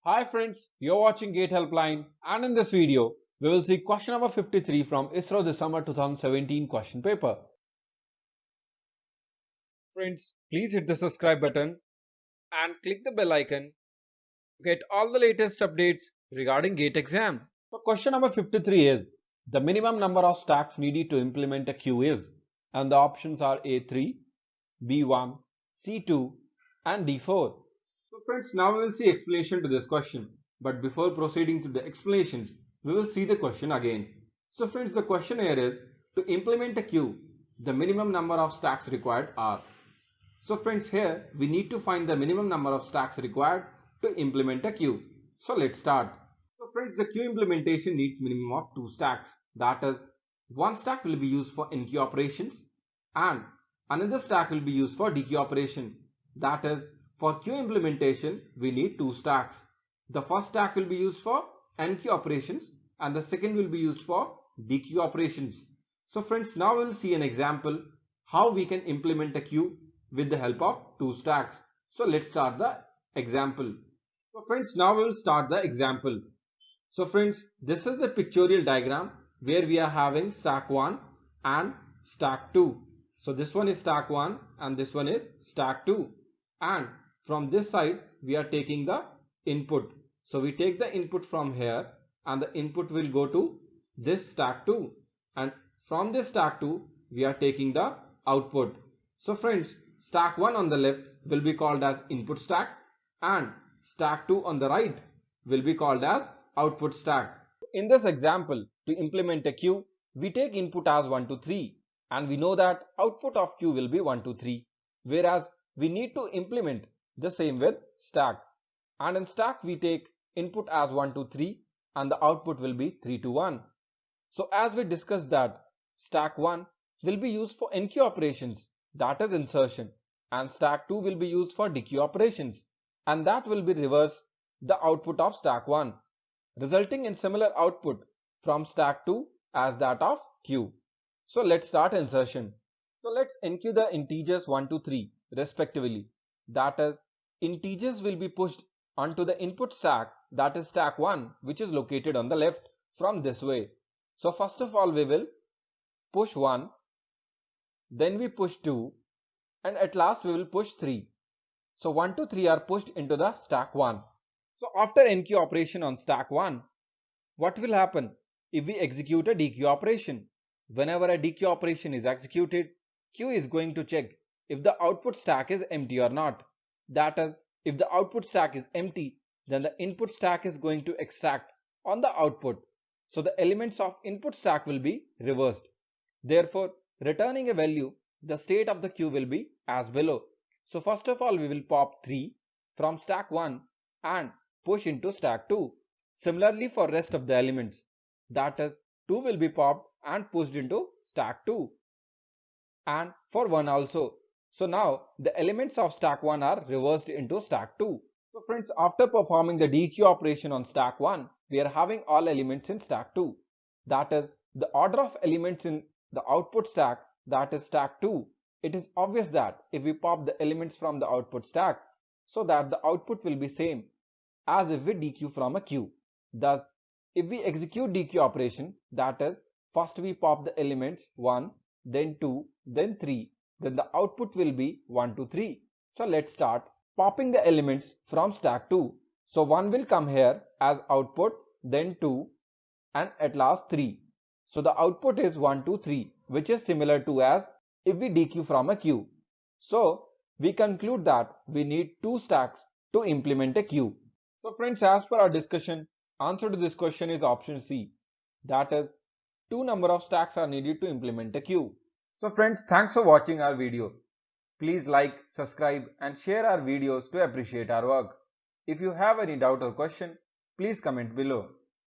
Hi friends, you're watching GATE Helpline, and in this video, we will see question number 53 from ISRO December 2017 question paper. Friends, please hit the subscribe button and click the bell icon to get all the latest updates regarding GATE exam. So question number 53 is, the minimum number of stacks needed to implement a queue is, and the options are A3, B1, C2 and D4. So friends, now we will see explanation to this question. But before proceeding to the explanations, we will see the question again. So friends, the question here is, to implement a queue, the minimum number of stacks required are. So friends, here we need to find the minimum number of stacks required to implement a queue. So let's start. So friends, the queue implementation needs minimum of 2 stacks. That is, one stack will be used for NQ operations and another stack will be used for DQ operation. That is, for queue implementation, we need 2 stacks. The first stack will be used for NQ operations and the second will be used for DQ operations. So friends, now we will see an example how we can implement a queue with the help of 2 stacks. So let's start the example. So friends, now we will start the example. So friends, this is the pictorial diagram where we are having stack 1 and stack 2. So this one is stack 1 and this one is stack 2. And from this side we are taking the input. So we take the input from here and the input will go to this stack 2. And from this stack 2 we are taking the output. So friends, stack 1 on the left will be called as input stack and stack 2 on the right will be called as output stack. In this example, to implement a queue, we take input as 1 to 3 and we know that output of queue will be 1 to 3, whereas we need to implement the same with stack, and in stack we take input as 1 to 3 and the output will be 3 to 1. So as we discussed that stack 1 will be used for NQ operations, that is insertion, and stack 2 will be used for DQ operations, and that will be reverse the output of stack 1, resulting in similar output from stack 2 as that of Q. So let's start insertion. So let's NQ the integers 1 to 3 respectively. That is, integers will be pushed onto the input stack, that is stack 1, which is located on the left from this way. So first of all we will push 1, then we push 2 and at last we will push 3. So 1 to 3 are pushed into the stack 1. So after NQ operation on stack 1, what will happen if we execute a DQ operation? Whenever a DQ operation is executed, Q is going to check if the output stack is empty or not. That is, if the output stack is empty, then the input stack is going to extract on the output. So the elements of input stack will be reversed. Therefore, returning a value, the state of the queue will be as below. So first of all we will pop 3 from stack 1 and push into stack 2. Similarly for rest of the elements, that is 2 will be popped and pushed into stack 2 and for 1 also. So now the elements of stack 1 are reversed into stack 2. So friends, after performing the DQ operation on stack 1, we are having all elements in stack 2. That is, the order of elements in the output stack, that is stack 2. It is obvious that if we pop the elements from the output stack, so that the output will be same as if we DQ from a queue. Thus, if we execute DQ operation, that is, first we pop the elements 1, then 2, then 3, then the output will be 1 to 3. So let's start popping the elements from stack 2. So 1 will come here as output, then 2 and at last 3. So the output is 1 to 3, which is similar to as if we DQ from a queue. So we conclude that we need 2 stacks to implement a queue. So friends, as per our discussion, answer to this question is option C. That is, 2 number of stacks are needed to implement a queue. So friends, thanks for watching our video. Please like, subscribe and share our videos to appreciate our work. If you have any doubt or question, please comment below.